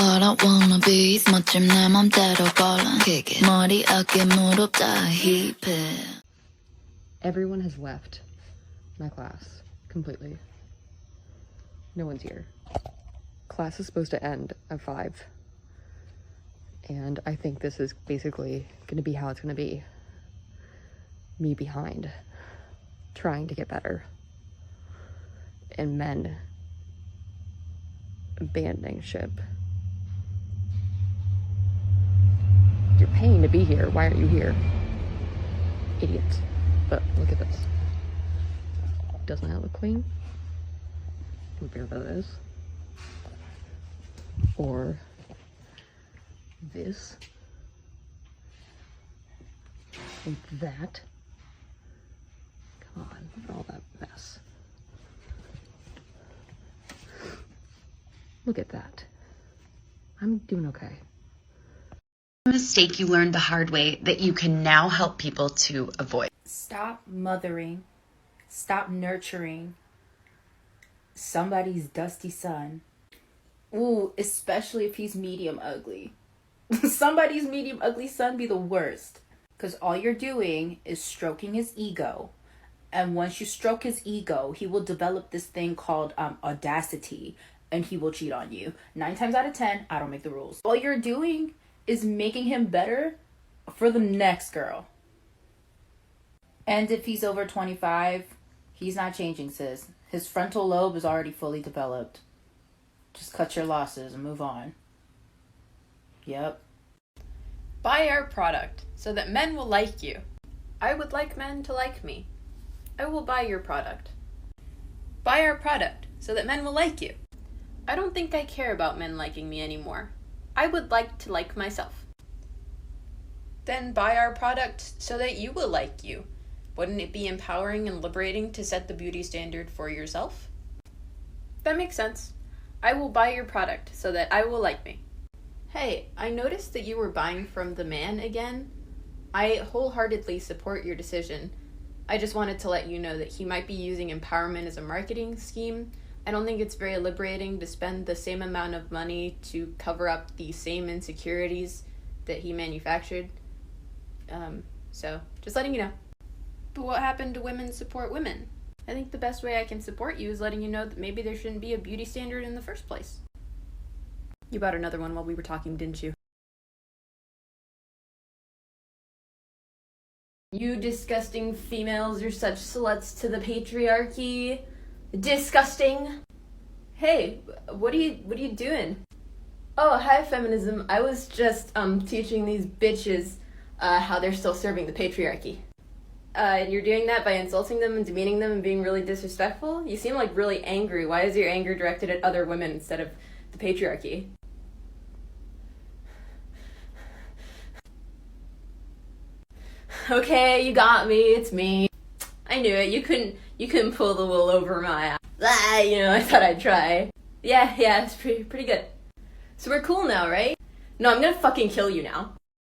All I wanna be is 멋짐 내 맘대로 골라 기계 머리 어깨 무릎 다 힙해. Everyone has left my class completely. No one's here. Class is supposed to end at 5. And I think this is basically gonna be how it's gonna be. Me behind, trying to get better. And men abandoning ship. You're paying to be here. Why are you here? Idiot. But look at this. Doesn't that look clean? Compared to this. Or this. And that. Come on, look at all that mess. Look at that. I'm doing okay. A mistake you learned the hard way that you can now help people to avoid. Stop mothering. Stop nurturing somebody's dusty son. Ooh, especially if he's medium ugly. Somebody's medium ugly son be the worst. Because all you're doing is stroking his ego. And once you stroke his ego, he will develop this thing called audacity. And he will cheat on you. 9 times out of 10, I don't make the rules. All you're doing is making him better for the next girl. And if he's over 25, he's not changing, sis. His frontal lobe is already fully developed. Just cut your losses and move on. Yep. Buy our product so that men will like you. I would like men to like me. I will buy your product. Buy our product so that men will like you. I don't think I care about men liking me anymore. I would like to like myself. Then buy our product so that you will like you. Wouldn't it be empowering and liberating to set the beauty standard for yourself? That makes sense. I will buy your product so that I will like me. Hey, I noticed that you were buying from the man again. I wholeheartedly support your decision. I just wanted to let you know that he might be using empowerment as a marketing scheme. I don't think it's very liberating to spend the same amount of money to cover up the same insecurities that he manufactured. So, just letting you know. But what happened to women support women? I think the best way I can support you is letting you know that maybe there shouldn't be a beauty standard in the first place. You bought another one while we were talking, didn't you? You disgusting females are such sluts to the patriarchy. Disgusting. Hey, what are you doing? Oh, hi feminism. I was just teaching these bitches how they're still serving the patriarchy. And you're doing that by insulting them and demeaning them and being really disrespectful? You seem like really angry. Why is your anger directed at other women instead of the patriarchy? Okay, you got me. It's me. I knew it. You couldn't pull the wool over my eyes. I thought I'd try. Yeah, it's pretty good. So we're cool now, right? No, I'm gonna fucking kill you now.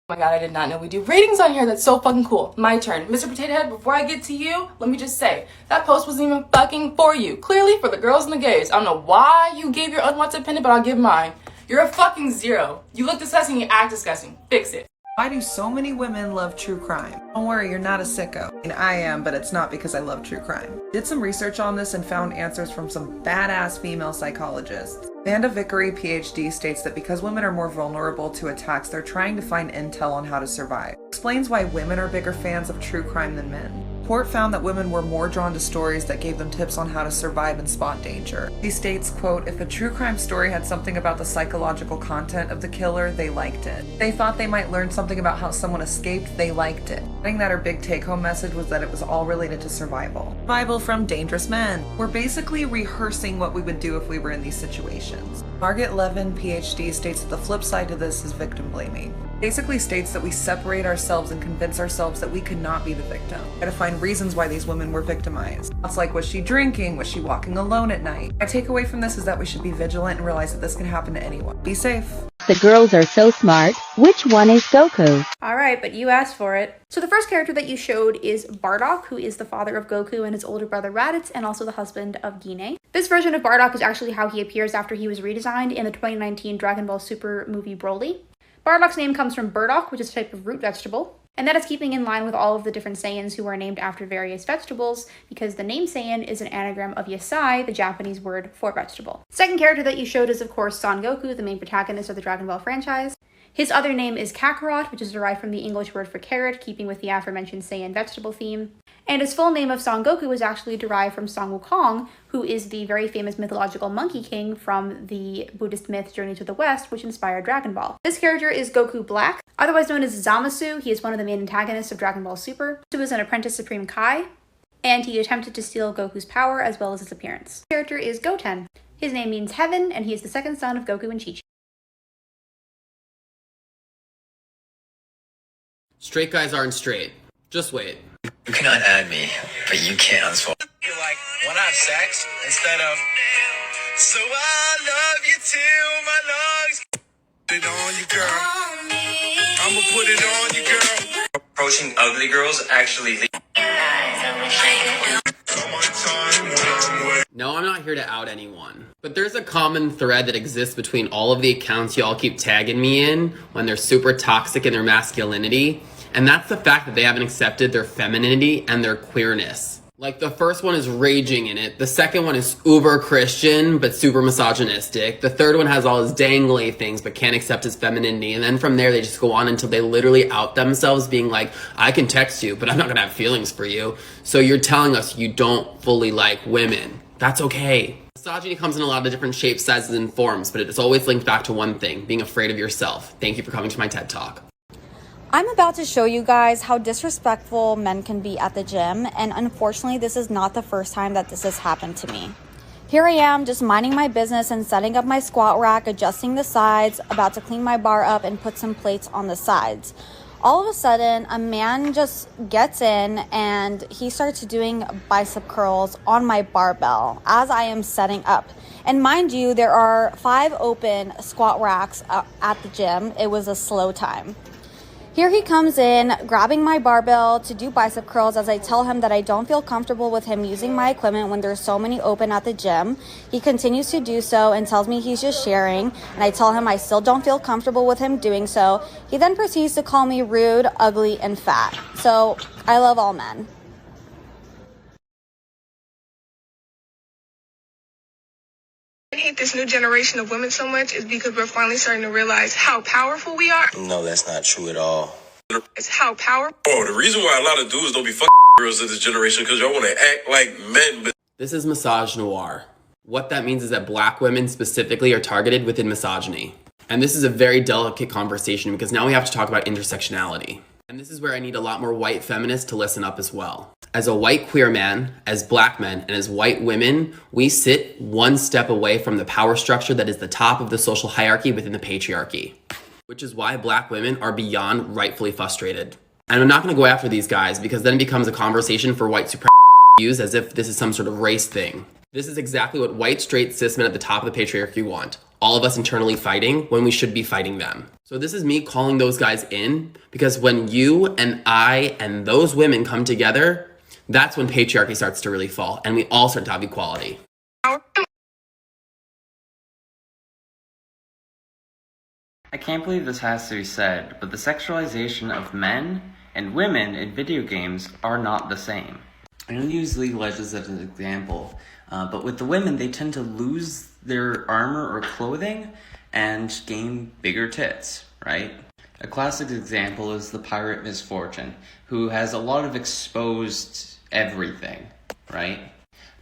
Oh my god, I did not know we do ratings on here. That's so fucking cool. My turn. Mr. Potato Head, before I get to you, let me just say, that post wasn't even fucking for you. Clearly for the girls and the gays. I don't know why you gave your unwanted opinion, but I'll give mine. You're a fucking 0. You look disgusting, you act disgusting. Fix it. Why do so many women love true crime? Don't worry, you're not a sicko. And I am, but it's not because I love true crime. Did some research on this and found answers from some badass female psychologists. Amanda Vickery, PhD, states that because women are more vulnerable to attacks, they're trying to find intel on how to survive. Explains why women are bigger fans of true crime than men. Report found that women were more drawn to stories that gave them tips on how to survive and spot danger. He states, quote, if a true crime story had something about the psychological content of the killer, they liked it. They thought they might learn something about how someone escaped, they liked it. Adding that her big take-home message was that it was all related to survival. Survival from dangerous men. We're basically rehearsing what we would do if we were in these situations. Margaret Levin, PhD, states that the flip side to this is victim blaming. Basically states that we separate ourselves and convince ourselves that we could not be the victim. Try to find reasons why these women were victimized. It's like, was she drinking? Was she walking alone at night? My takeaway from this is that we should be vigilant and realize that this can happen to anyone. Be safe. the girls are so smart. Which one is Goku? Alright, but you asked for it. So the first character that you showed is Bardock, who is the father of Goku and his older brother Raditz, and also the husband of Guinea. This version of Bardock is actually how he appears after he was redesigned in the 2019 Dragon Ball Super movie Broly. Bardock's name comes from burdock, which is a type of root vegetable. And that is keeping in line with all of the different Saiyans who are named after various vegetables, because the name Saiyan is an anagram of Yasai, the Japanese word for vegetable. Second character that you showed is, of course, Son Goku, the main protagonist of the Dragon Ball franchise. His other name is Kakarot, which is derived from the English word for carrot, keeping with the aforementioned Saiyan vegetable theme. And his full name of Son Goku is actually derived from Son Wukong, who is the very famous mythological monkey king from the Buddhist myth Journey to the West, which inspired Dragon Ball. This character is Goku Black, otherwise known as Zamasu. He is one of the main antagonists of Dragon Ball Super. He was an apprentice Supreme Kai, and he attempted to steal Goku's power as well as his appearance. This character is Goten. His name means heaven, and he is the second son of Goku and Chi-Chi. Straight guys aren't straight. Just wait. You cannot add me, but you can unswap. You're like, wanna have sex? Instead of, so I love you till my lungs. Put it on you, girl. I'ma put it on you, girl. Approaching ugly girls actually lead. No, I'm not here to out anyone. But there's a common thread that exists between all of the accounts y'all keep tagging me in when they're super toxic in their masculinity. And that's the fact that they haven't accepted their femininity and their queerness. Like, the first one is raging in it. The second one is uber Christian, but super misogynistic. The third one has all his dangly things, but can't accept his femininity. And then from there, they just go on until they literally out themselves, being like, I can text you, but I'm not gonna have feelings for you. So you're telling us you don't fully like women. That's okay. Misogyny comes in a lot of different shapes, sizes, and forms, but it is always linked back to one thing, being afraid of yourself. Thank you for coming to my TED Talk. I'm about to show you guys how disrespectful men can be at the gym, and unfortunately this is not the first time that this has happened to me. Here I am just minding my business and setting up my squat rack, adjusting the sides, about to clean my bar up and put some plates on the sides. All of a sudden, a man just gets in and he starts doing bicep curls on my barbell as I am setting up. And mind you, there are 5 open squat racks at the gym. It was a slow time. Here he comes in, grabbing my barbell to do bicep curls as I tell him that I don't feel comfortable with him using my equipment when there's so many open at the gym. He continues to do so and tells me he's just sharing, and I tell him I still don't feel comfortable with him doing so. He then proceeds to call me rude, ugly, and fat. So, I love all men. I hate this new generation of women so much is because we're finally starting to realize how powerful we are. No, that's not true at all. It's how powerful. Oh, the reason why a lot of dudes don't be fucking girls in this generation because y'all want to act like men. But this is misogynoir. What that means is that black women specifically are targeted within misogyny. And this is a very delicate conversation because now we have to talk about intersectionality. And this is where I need a lot more white feminists to listen up as well. As a white queer man, as black men, and as white women, we sit one step away from the power structure that is the top of the social hierarchy within the patriarchy. Which is why black women are beyond rightfully frustrated. And I'm not gonna go after these guys because then it becomes a conversation for white supremacy use as if this is some sort of race thing. This is exactly what white, straight, cis men at the top of the patriarchy want. All of us internally fighting when we should be fighting them. So this is me calling those guys in because when you and I and those women come together, that's when patriarchy starts to really fall and we all start to have equality. I can't believe this has to be said, but the sexualization of men and women in video games are not the same. I don't use League of Legends as an example, but with the women, they tend to lose their armor or clothing and gain bigger tits, right? A classic example is the pirate Misfortune, who has a lot of exposed everything, right?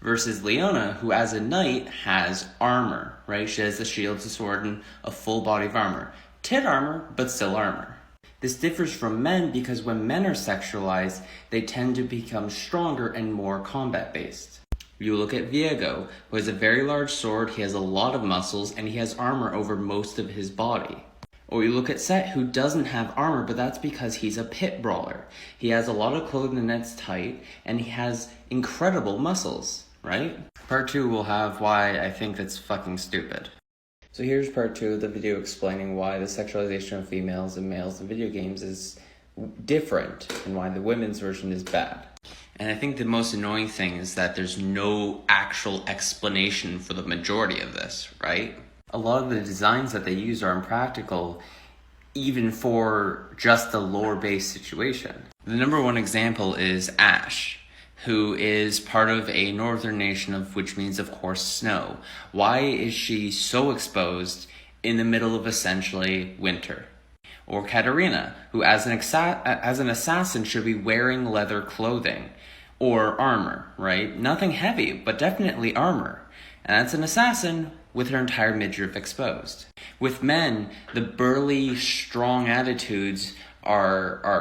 Versus Leona, who as a knight has armor, right? She has the shield, the sword, and a full body of armor. Tit armor, but still armor. This differs from men because when men are sexualized, they tend to become stronger and more combat-based. You look at Viego, who has a very large sword, he has a lot of muscles, and he has armor over most of his body. Or you look at Set, who doesn't have armor, but that's because he's a pit brawler. He has a lot of clothing that's tight, and he has incredible muscles, right? Part 2 will have why I think that's fucking stupid. So here's part 2 of the video explaining why the sexualization of females and males in video games is different and why the women's version is bad. And I think the most annoying thing is that there's no actual explanation for the majority of this, right? A lot of the designs that they use are impractical, even for just the lore-based situation. The number one example is Ash, who is part of a northern nation, of which means, of course, snow. Why is she so exposed in the middle of essentially winter? Or Katarina, who as an assassin should be wearing leather clothing or armor, right? Nothing heavy, but definitely armor. And that's an assassin with her entire midriff exposed. With men, the burly, strong attitudes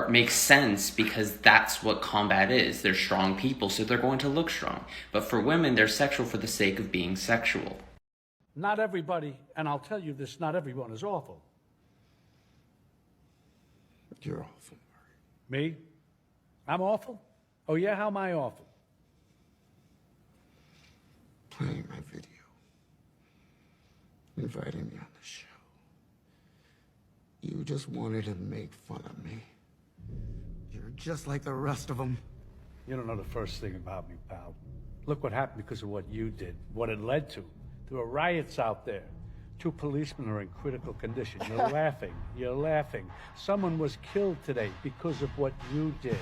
make sense because that's what combat is. They're strong people, so they're going to look strong. But for women, they're sexual for the sake of being sexual. Not everybody, and I'll tell you this, not everyone is awful. You're awful. Me? I'm awful? Oh yeah, how am I awful? Playing my video. Inviting me on the show. You just wanted to make fun of me. You're just like the rest of them. You don't know the first thing about me, pal. Look what happened because of what you did, what it led to. There were riots out there. 2 policemen are in critical condition. You're laughing. You're laughing. Someone was killed today because of what you did.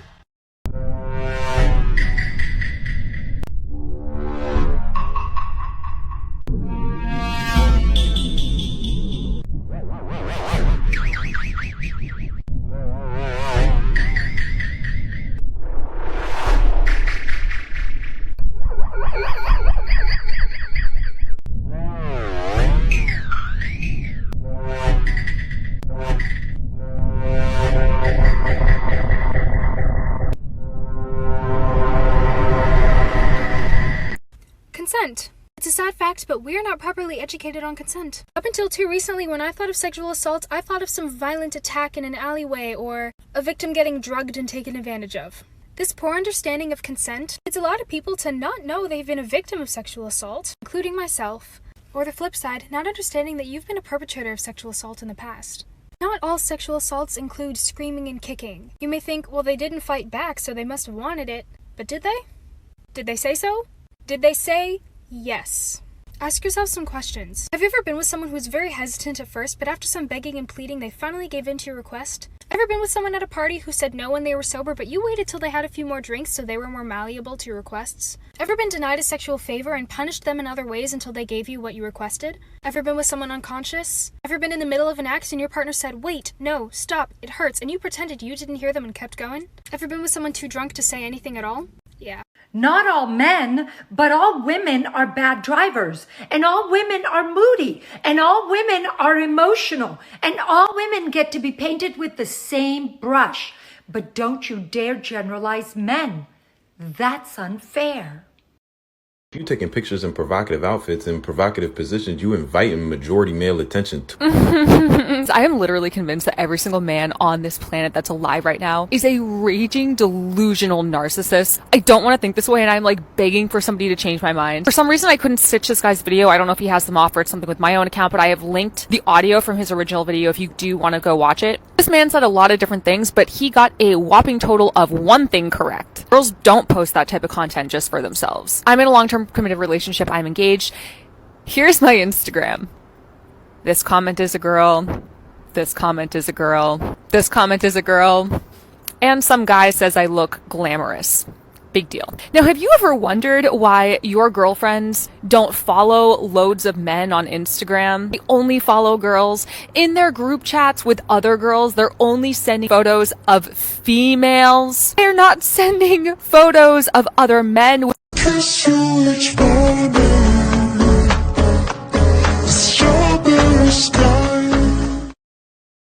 Consent. It's a sad fact, but we're not properly educated on consent. Up until too recently, when I thought of sexual assault, I thought of some violent attack in an alleyway or a victim getting drugged and taken advantage of. This poor understanding of consent leads a lot of people to not know they've been a victim of sexual assault, including myself, or the flip side, not understanding that you've been a perpetrator of sexual assault in the past. Not all sexual assaults include screaming and kicking. You may think, well, they didn't fight back, so they must have wanted it. But did they? Did they say so? Did they say yes? Ask yourself some questions. Have you ever been with someone who was very hesitant at first, but after some begging and pleading, they finally gave in to your request? Ever been with someone at a party who said no when they were sober, but you waited till they had a few more drinks so they were more malleable to your requests? Ever been denied a sexual favor and punished them in other ways until they gave you what you requested? Ever been with someone unconscious? Ever been in the middle of an act and your partner said, wait, no, stop, it hurts, and you pretended you didn't hear them and kept going? Ever been with someone too drunk to say anything at all? Yeah. Not all men, but all women are bad drivers, and all women are moody, and all women are emotional, and all women get to be painted with the same brush. But don't you dare generalize men. That's unfair. You taking pictures in provocative outfits and provocative positions, you inviting majority male attention to. I am literally convinced that every single man on this planet that's alive right now is a raging delusional narcissist. I don't want to think this way, and I'm like begging for somebody to change my mind. For some reason I couldn't stitch this guy's video. I don't know if he has them off or it's something with my own account, but I have linked the audio from his original video if you do want to go watch it. This man said a lot of different things, but he got a whopping total of one thing correct. Girls don't post that type of content just for themselves. I'm in a long-term committed relationship. I'm engaged. Here's my Instagram. This comment is a girl. This comment is a girl. This comment is a girl. And some guy says I look glamorous. Big deal. Now, have you ever wondered why your girlfriends don't follow loads of men on Instagram? They only follow girls. In their group chats with other girls, they're only sending photos of females. They're not sending photos of other men. So much better.